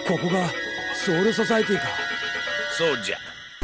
ここがソウルソサエティか。そうじゃ。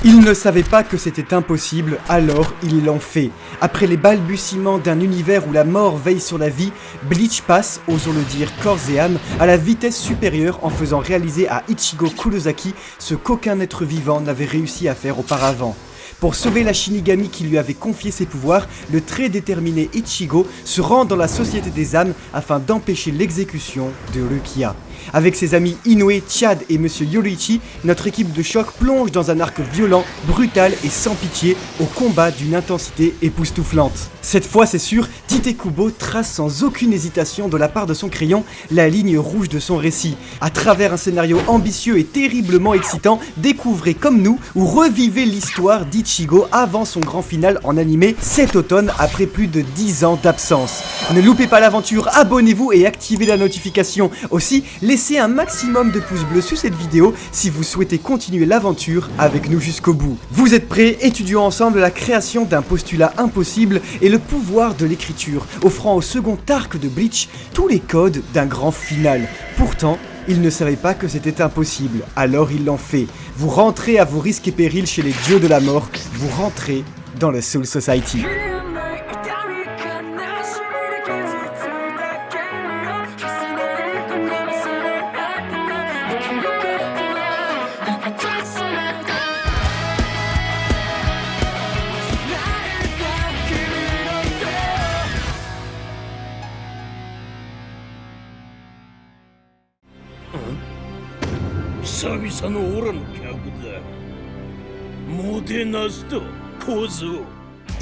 Ils ne savaient pas que c'était impossible, alors ils l'ont fait. Après les balbutiements d'un univers où la mort veille sur la vie, Bleach passe, osons le dire corps et âme, à la vitesse supérieure en faisant réaliser à Ichigo Kurosaki ce qu'aucun être vivant n'avait réussi à faire auparavant. Pour sauver la Shinigami qui lui avait confié ses pouvoirs, le très déterminé Ichigo se rend dans la Société des âmes afin d'empêcher l'exécution de Rukia. Avec ses amis Inoue, Chad et Monsieur Yoruichi, notre équipe de choc plonge dans un arc violent, brutal et sans pitié, au combat d'une intensité époustouflante. Cette fois, c'est sûr, Tite Kubo trace sans aucune hésitation de la part de son crayon la ligne rouge de son récit. À travers un scénario ambitieux et terriblement excitant, découvrez comme nous ou revivez l'histoire d'Ichigo avant son grand final en animé cet automne après plus de 10 ans d'absence. Ne loupez pas l'aventure, abonnez-vous et activez la notification. Aussi, laissez un maximum de pouces bleus sous cette vidéo si vous souhaitez continuer l'aventure avec nous jusqu'au bout. Vous êtes prêts? Étudions ensemble la création d'un postulat impossible et le pouvoir de l'écriture, offrant au second arc de Bleach tous les codes d'un grand final. Pourtant, ils ne savaient pas que c'était impossible, alors ils l'ont fait. Vous rentrez à vos risques et périls chez les dieux de la mort, vous rentrez dans le Soul Society.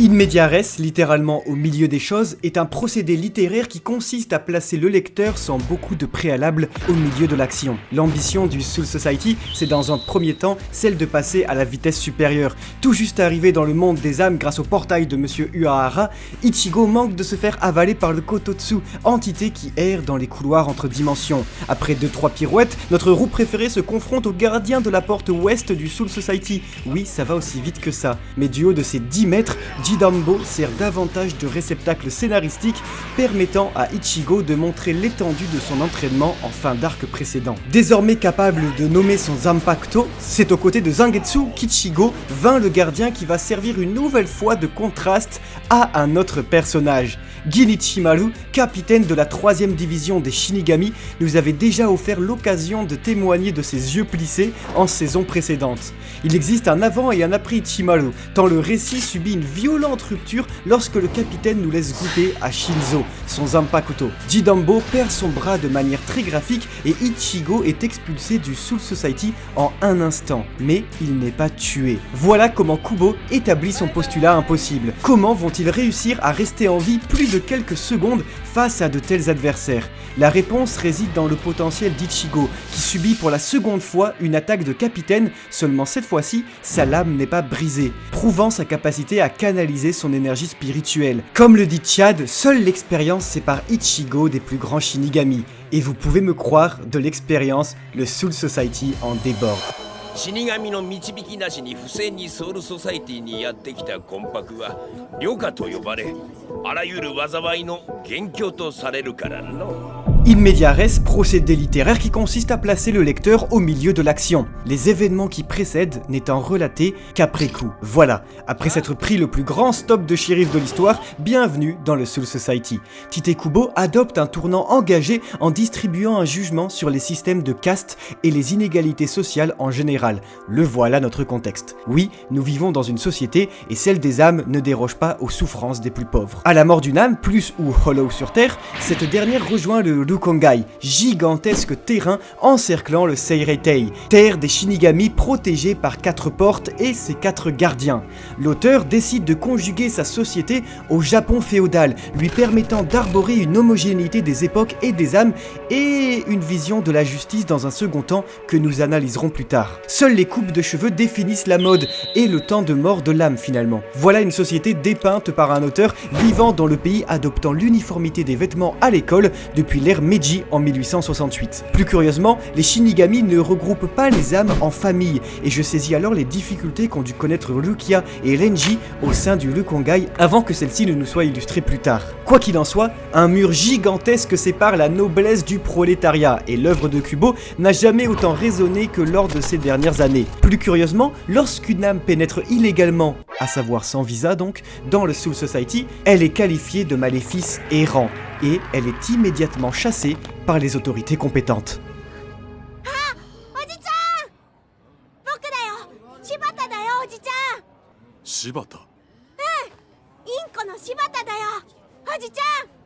In media res, littéralement au milieu des choses, est un procédé littéraire qui consiste à placer le lecteur sans beaucoup de préalable au milieu de l'action. L'ambition du Soul Society, c'est dans un premier temps celle de passer à la vitesse supérieure. Tout juste arrivé dans le monde des âmes grâce au portail de Monsieur Uehara, Ichigo manque de se faire avaler par le Kototsu, entité qui erre dans les couloirs entre dimensions. Après 2-3 pirouettes, notre roue préférée se confronte au gardien de la porte ouest du Soul Society. Oui, ça va aussi vite que ça, mais du haut de ses 10 mètres, Jidambo sert davantage de réceptacle scénaristique, permettant à Ichigo de montrer l'étendue de son entraînement en fin d'arc précédent. Désormais capable de nommer son Zanpakuto, c'est aux côtés de Zangetsu qu'Ichigo vainc le gardien qui va servir une nouvelle fois de contraste à un autre personnage. Ginichimaru, capitaine de la 3e division des Shinigami, nous avait déjà offert l'occasion de témoigner de ses yeux plissés en saison précédente. Il existe un avant et un après Ichimaru, tant le récit subit une violente rupture lorsque le capitaine nous laisse goûter à Shinzo, son Zanpakuto. Jidambo perd son bras de manière très graphique et Ichigo est expulsé du Soul Society en un instant, mais il n'est pas tué. Voilà comment Kubo établit son postulat impossible. Comment vont-ils réussir à rester en vie plus de quelques secondes face à de tels adversaires? La réponse réside dans le potentiel d'Ichigo, qui subit pour la seconde fois une attaque de capitaine, seulement cette fois-ci, sa lame n'est pas brisée, prouvant sa capacité à canaliser son énergie spirituelle. Comme le dit Chad, seule l'expérience sépare Ichigo des plus grands Shinigami, et vous pouvez me croire, de l'expérience, le Soul Society en déborde. 死神の導きなしに不正にソウルソサイティにやってきた魂魄は旅客と呼ばれ、あらゆる災いの元凶とされるからの。In media res, procédé littéraire qui consiste à placer le lecteur au milieu de l'action, les événements qui précèdent n'étant relatés qu'après coup. Voilà, après s'être pris le plus grand stop de shérif de l'histoire, bienvenue dans le Soul Society. Tite Kubo adopte un tournant engagé en distribuant un jugement sur les systèmes de caste et les inégalités sociales en général. Le voilà notre contexte. Oui, nous vivons dans une société et celle des âmes ne déroge pas aux souffrances des plus pauvres. À la mort d'une âme, plus ou hollow sur Terre, cette dernière rejoint le Rukongai, gigantesque terrain encerclant le Seireitei, terre des Shinigami protégée par 4 portes et ses 4 gardiens. L'auteur décide de conjuguer sa société au Japon féodal, lui permettant d'arborer une homogénéité des époques et des âmes et une vision de la justice dans un second temps que nous analyserons plus tard. Seules les coupes de cheveux définissent la mode et le temps de mort de l'âme finalement. Voilà une société dépeinte par un auteur vivant dans le pays adoptant l'uniformité des vêtements à l'école depuis l'ère Meiji en 1868. Plus curieusement, les Shinigami ne regroupent pas les âmes en famille, et je saisis alors les difficultés qu'ont dû connaître Rukia et Renji au sein du Rukongai avant que celle-ci ne nous soit illustrée plus tard. Quoi qu'il en soit, un mur gigantesque sépare la noblesse du prolétariat, et l'œuvre de Kubo n'a jamais autant résonné que lors de ces dernières années. Plus curieusement, lorsqu'une âme pénètre illégalement, à savoir sans visa donc, dans le Soul Society, elle est qualifiée de maléfice errant, et elle est immédiatement chassée par les autorités compétentes. 柴田。インコの柴田だよおじちゃん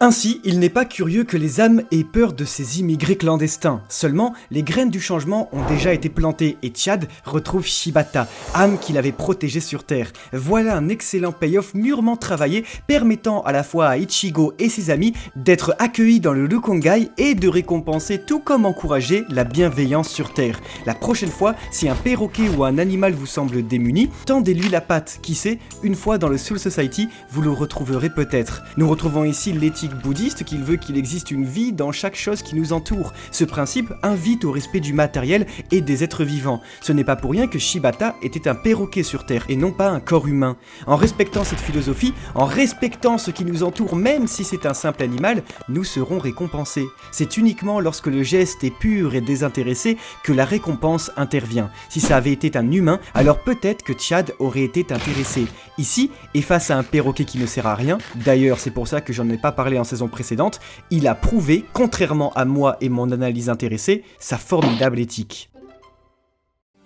Ainsi, il n'est pas curieux que les âmes aient peur de ces immigrés clandestins. Seulement, les graines du changement ont déjà été plantées et Chad retrouve Shibata, âme qu'il avait protégée sur Terre. Voilà un excellent payoff mûrement travaillé, permettant à la fois à Ichigo et ses amis d'être accueillis dans le Rukongai et de récompenser tout comme encourager la bienveillance sur Terre. La prochaine fois, si un perroquet ou un animal vous semble démuni, tendez-lui la patte. Qui sait, une fois dans le Soul Society, vous le retrouverez peut-être. Nous retrouvons ici l'éthique bouddhiste qu'il veut qu'il existe une vie dans chaque chose qui nous entoure. Ce principe invite au respect du matériel et des êtres vivants. Ce n'est pas pour rien que Shibata était un perroquet sur Terre et non pas un corps humain. En respectant cette philosophie, en respectant ce qui nous entoure même si c'est un simple animal, nous serons récompensés. C'est uniquement lorsque le geste est pur et désintéressé que la récompense intervient. Si ça avait été un humain, alors peut-être que Chad aurait été intéressé. Ici, et face à un perroquet qui ne sert à rien, d'ailleurs c'est pour ça que j'en ai pas parlé en saison précédente, il a prouvé, contrairement à moi et mon analyse intéressée, sa formidable éthique.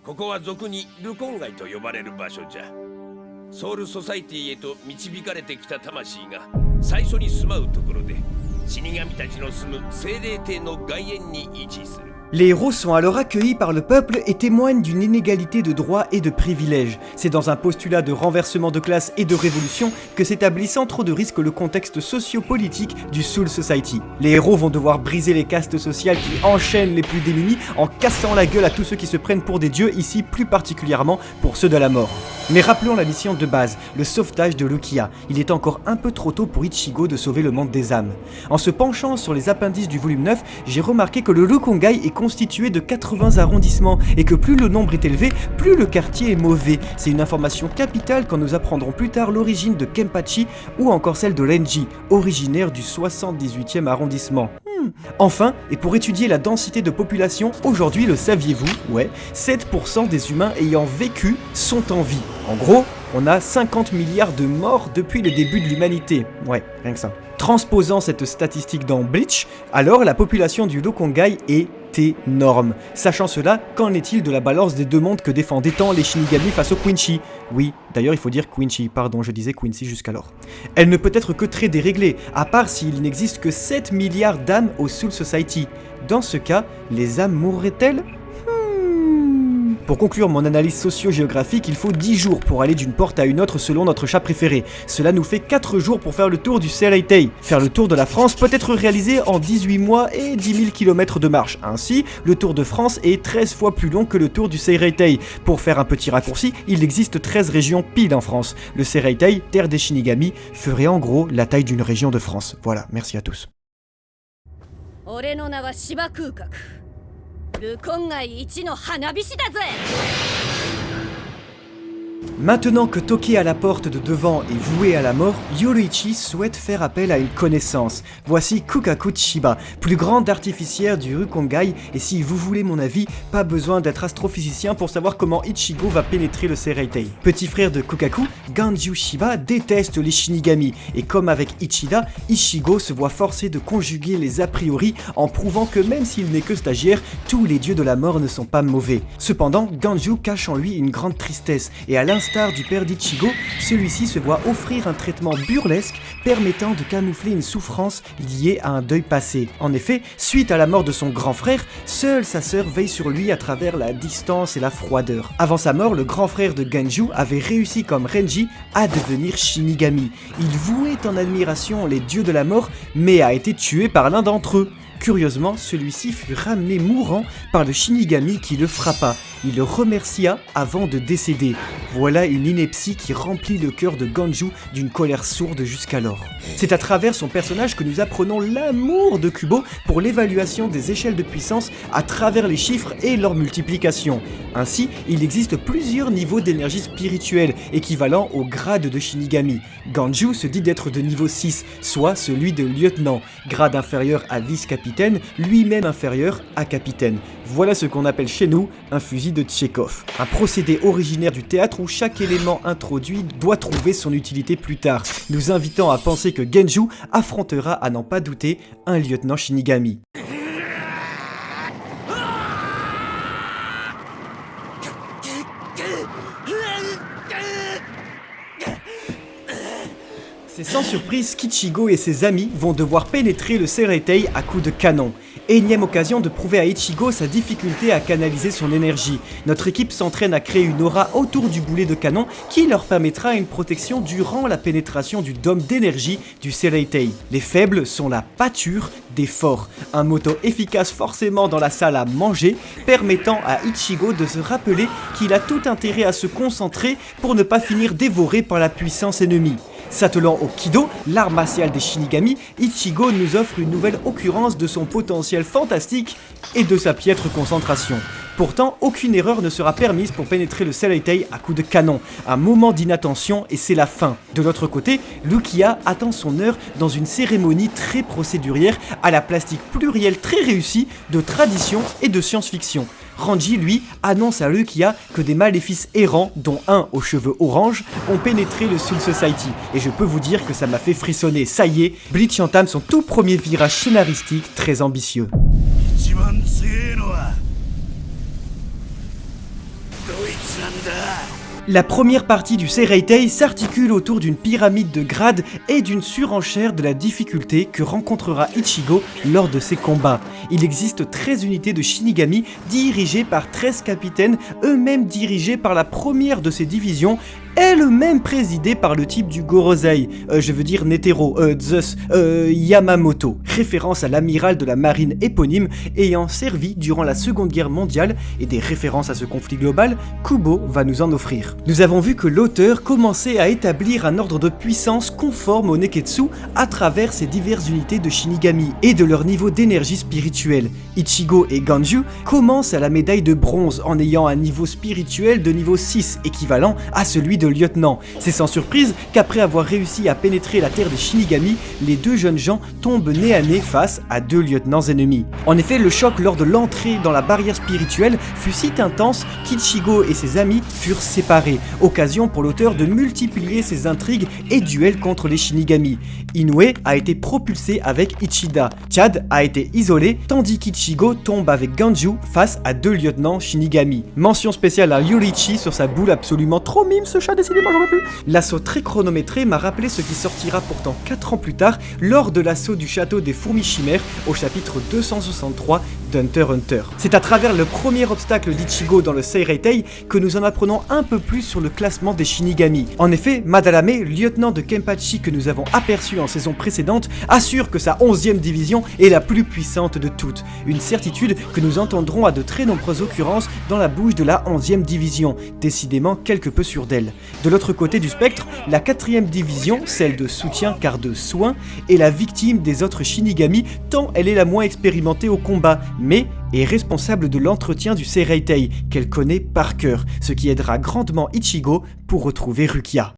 ここは俗にルコン街と呼ばれる場所じゃ。ソウルソサイティへと導かれてきた魂が最初に住まうところで、死神たちの住む精霊帝の外縁に位置する。 Les héros sont alors accueillis par le peuple et témoignent d'une inégalité de droits et de privilèges. C'est dans un postulat de renversement de classe et de révolution que s'établit sans trop de risque le contexte socio-politique du Soul Society. Les héros vont devoir briser les castes sociales qui enchaînent les plus démunis en cassant la gueule à tous ceux qui se prennent pour des dieux, ici plus particulièrement pour ceux de la mort. Mais rappelons la mission de base, le sauvetage de Rukia. Il est encore un peu trop tôt pour Ichigo de sauver le monde des âmes. En se penchant sur les appendices du volume 9, j'ai remarqué que le Rukongai est constitué de 80 arrondissements et que plus le nombre est élevé, plus le quartier est mauvais. C'est une information capitale quand nous apprendrons plus tard l'origine de Kenpachi ou encore celle de Renji, originaire du 78e arrondissement. Enfin, et pour étudier la densité de population, aujourd'hui, le saviez-vous, ouais, 7% des humains ayant vécu sont en vie. En gros, on a 50 milliards de morts depuis le début de l'humanité. Ouais, rien que ça. Transposant cette statistique dans Bleach, alors la population du Rukongai est énorme. Sachant cela, qu'en est-il de la balance des deux mondes que défendaient tant les Shinigami face au Quincy? Oui, d'ailleurs il faut dire Quincy, pardon, je disais Quincy jusqu'alors. Elle ne peut être que très déréglée, à part s'il n'existe que 7 milliards d'âmes au Soul Society. Dans ce cas, les âmes mourraient-elles? Pour conclure mon analyse socio-géographique, il faut 10 jours pour aller d'une porte à une autre selon notre chat préféré. Cela nous fait 4 jours pour faire le tour du Seireitei. Faire le tour de la France peut être réalisé en 18 mois et 10 000 km de marche. Ainsi, le tour de France est 13 fois plus long que le tour du Seireitei. Pour faire un petit raccourci, il existe 13 régions pile en France. Le Seireitei, terre des Shinigami, ferait en gros la taille d'une région de France. Voilà, merci à tous. ルコン街一の花火師だぜ Maintenant que toqué à la porte de devant est voué à la mort, Yoruichi souhaite faire appel à une connaissance. Voici Kukaku Chiba, plus grande artificière du Rukongai, et si vous voulez mon avis, pas besoin d'être astrophysicien pour savoir comment Ichigo va pénétrer le Seireitei. Petit frère de Kukaku, Ganju Shiba déteste les Shinigami, et comme avec Ichida, Ichigo se voit forcé de conjuguer les a priori en prouvant que même s'il n'est que stagiaire, tous les dieux de la mort ne sont pas mauvais. Cependant, Ganju cache en lui une grande tristesse, et à l'instar du père d'Ichigo, celui-ci se voit offrir un traitement burlesque permettant de camoufler une souffrance liée à un deuil passé. En effet, suite à la mort de son grand frère, seule sa sœur veille sur lui à travers la distance et la froideur. Avant sa mort, le grand frère de Ganju avait réussi comme Renji à devenir Shinigami. Il vouait en admiration les dieux de la mort, mais a été tué par l'un d'entre eux. Curieusement, celui-ci fut ramené mourant par le Shinigami qui le frappa. il le remercia avant de décéder. Voilà une ineptie qui remplit le cœur de Ganju d'une colère sourde jusqu'alors. C'est à travers son personnage que nous apprenons l'amour de Kubo pour l'évaluation des échelles de puissance à travers les chiffres et leur multiplication. Ainsi, il existe plusieurs niveaux d'énergie spirituelle équivalents au grade de Shinigami. Ganju se dit d'être de niveau 6, soit celui de lieutenant, grade inférieur à vice-capitaine, lui-même inférieur à capitaine. Voilà ce qu'on appelle chez nous un fusil de Tchekhov. Un procédé originaire du théâtre où chaque élément introduit doit trouver son utilité plus tard, nous invitant à penser que Genju affrontera, à n'en pas douter, un lieutenant Shinigami. C'est sans surprise qu'Ichigo et ses amis vont devoir pénétrer le Seireitei à coups de canon. Énième occasion de prouver à Ichigo sa difficulté à canaliser son énergie. Notre équipe s'entraîne à créer une aura autour du boulet de canon qui leur permettra une protection durant la pénétration du dôme d'énergie du Seireitei. Les faibles sont la pâture des forts, un motto efficace forcément dans la salle à manger, permettant à Ichigo de se rappeler qu'il a tout intérêt à se concentrer pour ne pas finir dévoré par la puissance ennemie. S'attelant au Kido, l'art martial des Shinigami, Ichigo nous offre une nouvelle occurrence de son potentiel fantastique et de sa piètre concentration. Pourtant, aucune erreur ne sera permise pour pénétrer le Seireitei à coups de canon. Un moment d'inattention et c'est la fin. De l'autre côté, Rukia attend son heure dans une cérémonie très procédurière à la plastique plurielle très réussie de tradition et de science-fiction. Ranji, lui, annonce à Rukia que des maléfices errants, dont un aux cheveux orange, ont pénétré le Soul Society. Et je peux vous dire que ça m'a fait frissonner. Ça y est, Bleach entame son tout premier virage scénaristique très ambitieux. La première partie du Seireitei s'articule autour d'une pyramide de grades et d'une surenchère de la difficulté que rencontrera Ichigo lors de ses combats. Il existe 13 unités de Shinigami dirigées par 13 capitaines, eux-mêmes dirigés par la première de ces divisions, elle-même présidée par le type du Gorosei, je veux dire Netero, Zeus, Yamamoto, référence à l'amiral de la marine éponyme ayant servi durant la Seconde Guerre mondiale, et des références à ce conflit global, Kubo va nous en offrir. Nous avons vu que l'auteur commençait à établir un ordre de puissance conforme au Neketsu à travers ces diverses unités de Shinigami et de leur niveau d'énergie spirituelle. Ichigo et Ganju commencent à la médaille de bronze en ayant un niveau spirituel de niveau 6 équivalent à celui de lieutenant. C'est sans surprise qu'après avoir réussi à pénétrer la terre des Shinigami, les deux jeunes gens tombent nez à nez face à deux lieutenants ennemis. En effet, le choc lors de l'entrée dans la barrière spirituelle fut si intense qu'Ichigo et ses amis furent séparés, occasion pour l'auteur de multiplier ses intrigues et duels contre les Shinigami. Inoue a été propulsé avec Ichida, Chad a été isolé, tandis qu'Ichigo tombe avec Ganju face à deux lieutenants Shinigami. Mention spéciale à Yurichi sur sa boule absolument trop mime, ce chat, décidément j'en peux plus. L'assaut très chronométré m'a rappelé ce qui sortira pourtant 4 ans plus tard lors de l'assaut du château des fourmis chimères au chapitre 263 d'Hunter x Hunter. C'est à travers le premier obstacle d'Ichigo dans le Seireitei que nous en apprenons un peu plus sur le classement des Shinigami. En effet, Madaraame, lieutenant de Kenpachi que nous avons aperçu en saison précédente, assure que sa 11e division est la plus puissante de toutes. Une certitude que nous entendrons à de très nombreuses occurrences dans la bouche de la 11e division, décidément quelque peu sûre d'elle. De l'autre côté du spectre, la 4e division, celle de soutien car de soin, est la victime des autres Shinigami tant elle est la moins expérimentée au combat, mais est responsable de l'entretien du Seireitei qu'elle connaît par cœur, ce qui aidera grandement Ichigo pour retrouver Rukia.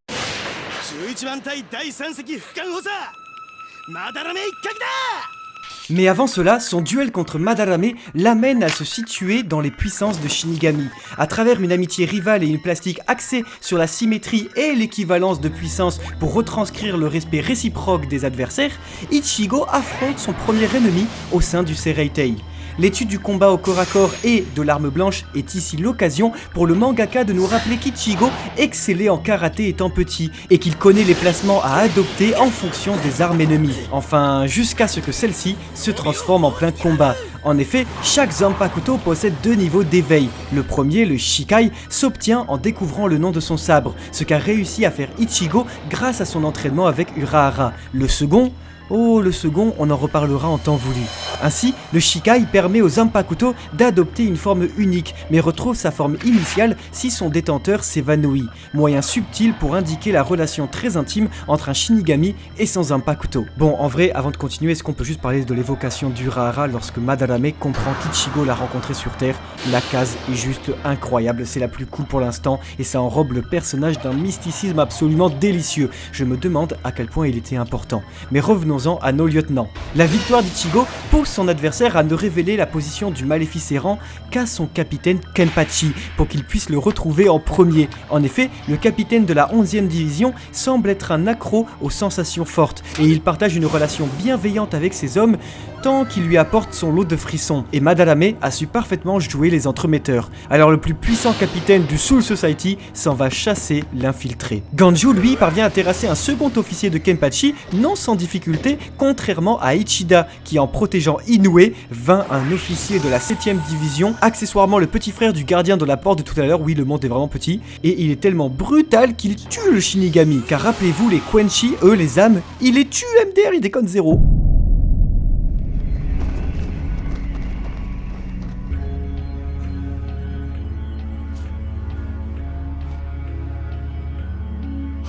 Mais avant cela, son duel contre Madaraame l'amène à se situer dans les puissances de Shinigami. À travers une amitié rivale et une plastique axée sur la symétrie et l'équivalence de puissance pour retranscrire le respect réciproque des adversaires, Ichigo affronte son premier ennemi au sein du Seireitei. L'étude du combat au corps à corps et de l'arme blanche est ici l'occasion pour le mangaka de nous rappeler qu'Ichigo excellait en karaté étant petit et qu'il connaît les placements à adopter en fonction des armes ennemies. Enfin, jusqu'à ce que celle-ci se transforme en plein combat. En effet, chaque Zanpakuto possède 2 niveaux d'éveil. Le premier, le Shikai, s'obtient en découvrant le nom de son sabre, ce qu'a réussi à faire Ichigo grâce à son entraînement avec Urahara. Le second, Oh, le second, on en reparlera en temps voulu. Ainsi, le Shikai permet aux Zanpakuto d'adopter une forme unique, mais retrouve sa forme initiale si son détenteur s'évanouit. Moyen subtil pour indiquer la relation très intime entre un Shinigami et son Zanpakuto. Bon, en vrai, avant de continuer, est-ce qu'on peut juste parler de l'évocation d'Urahara lorsque Madarame comprend qu'Ichigo l'a rencontré sur Terre? La case est juste incroyable, c'est la plus cool pour l'instant, et ça enrobe le personnage d'un mysticisme absolument délicieux. Je me demande à quel point il était important. Mais revenons-en à nos lieutenants. La victoire d'Ichigo pousse son adversaire à ne révéler la position du maléfice errant qu'à son capitaine Kenpachi, pour qu'il puisse le retrouver en premier. En effet, le capitaine de la 11e division semble être un accro aux sensations fortes, et il partage une relation bienveillante avec ses hommes, tant qu'il lui apporte son lot de frissons. Et Madarame a su parfaitement jouer les entremetteurs. Alors le plus puissant capitaine du Soul Society s'en va chasser l'infiltré. Ganju, lui, parvient à terrasser un second officier de Kenpachi, non sans difficulté, contrairement à Ichida, qui en protégeant Inoue, vint un officier de la 7e division, accessoirement le petit frère du gardien de la porte de tout à l'heure. Oui, le monde est vraiment petit, et il est tellement brutal qu'il tue le Shinigami, car rappelez-vous, les Quenchi, eux, les âmes, il les tue MDR, il déconne zéro.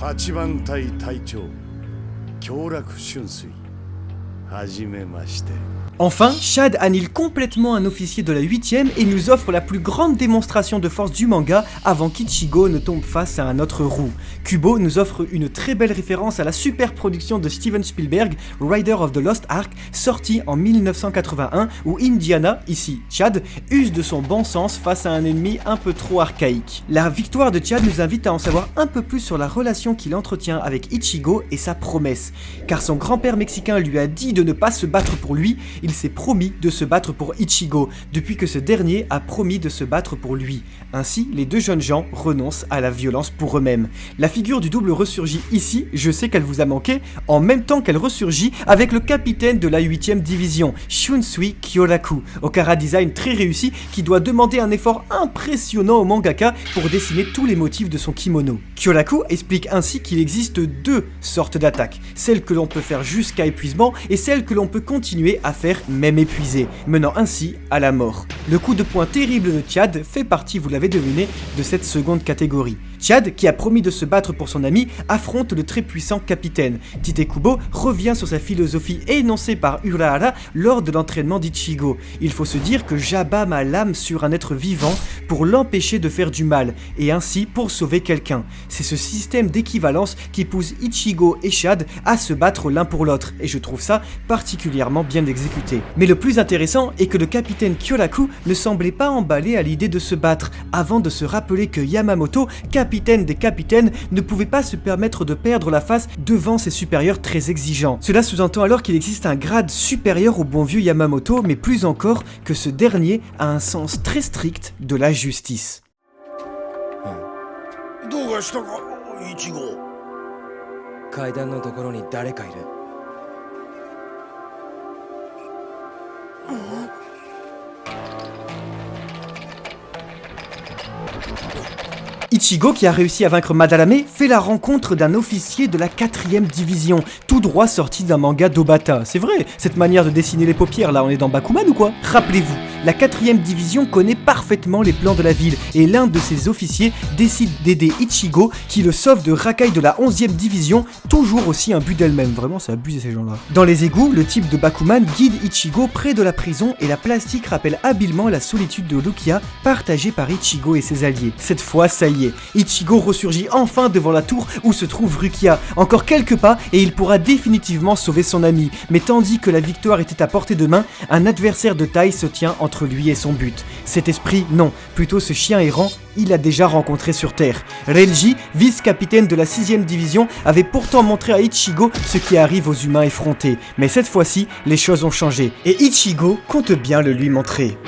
Hachiban Tai Taichou, Kyoraku Shunsui, Hajimemashite. Enfin, Chad annule complètement un officier de la 8e et nous offre la plus grande démonstration de force du manga avant qu'Ichigo ne tombe face à un autre roux. Kubo nous offre une très belle référence à la super production de Steven Spielberg, Rider of the Lost Ark, sortie en 1981, où Indiana, ici Chad, use de son bon sens face à un ennemi un peu trop archaïque. La victoire de Chad nous invite à en savoir un peu plus sur la relation qu'il entretient avec Ichigo et sa promesse. Car son grand-père mexicain lui a dit de ne pas se battre pour lui, il s'est promis de se battre pour Ichigo, depuis que ce dernier a promis de se battre pour lui. Ainsi, les deux jeunes gens renoncent à la violence pour eux-mêmes. La figure du double ressurgit ici, je sais qu'elle vous a manqué, en même temps qu'elle ressurgit avec le capitaine de la 8e division, Shunsui Kyoraku, au chara-design très réussi qui doit demander un effort impressionnant au mangaka pour dessiner tous les motifs de son kimono. Kyoraku explique ainsi qu'il existe deux sortes d'attaques, celle que l'on peut faire jusqu'à épuisement et celle que l'on peut continuer à faire même épuisé, menant ainsi à la mort. Le coup de poing terrible de Chad fait partie, vous l'avez deviné, de cette seconde catégorie. Chad, qui a promis de se battre pour son ami, affronte le très puissant capitaine. Tite Kubo revient sur sa philosophie énoncée par Urahara lors de l'entraînement d'Ichigo. Il faut se dire que j'abat ma lame sur un être vivant pour l'empêcher de faire du mal, et ainsi pour sauver quelqu'un. C'est ce système d'équivalence qui pousse Ichigo et Chad à se battre l'un pour l'autre, et je trouve ça particulièrement bien exécuté. Mais le plus intéressant est que le capitaine Kyoraku ne semblait pas emballé à l'idée de se battre, avant de se rappeler que Yamamoto, capitaine des capitaines, ne pouvait pas se permettre de perdre la face devant ses supérieurs très exigeants. Cela sous-entend alors qu'il existe un grade supérieur au bon vieux Yamamoto, mais plus encore que ce dernier a un sens très strict de la justice. どうかしたか、イチゴ。階段のところに誰かいる。Ichigo, qui a réussi à vaincre Madarame, fait la rencontre d'un officier de la 4e division, tout droit sorti d'un manga d'Obata. C'est vrai, cette manière de dessiner les paupières là, on est dans Bakuman ou quoi? Rappelez-vous, la 4e division connaît parfaitement les plans de la ville, et l'un de ses officiers décide d'aider Ichigo, qui le sauve de racailles de la 11e division, toujours aussi imbu d'elle-même. Vraiment, c'est abusé ces gens-là. Dans les égouts, le type de Bakuman guide Ichigo près de la prison, et la plastique rappelle habilement la solitude de Rukia, partagée par Ichigo et ses alliés. Cette fois, ça y est, Ichigo ressurgit enfin devant la tour où se trouve Rukia. Encore quelques pas et il pourra définitivement sauver son ami. Mais tandis que la victoire était à portée de main, un adversaire de taille se tient entre lui et son but. Cet esprit, non, plutôt ce chien errant, il a déjà rencontré sur Terre. Renji, vice-capitaine de la 6e division, avait pourtant montré à Ichigo ce qui arrive aux humains effrontés. Mais cette fois-ci, les choses ont changé et Ichigo compte bien le lui montrer.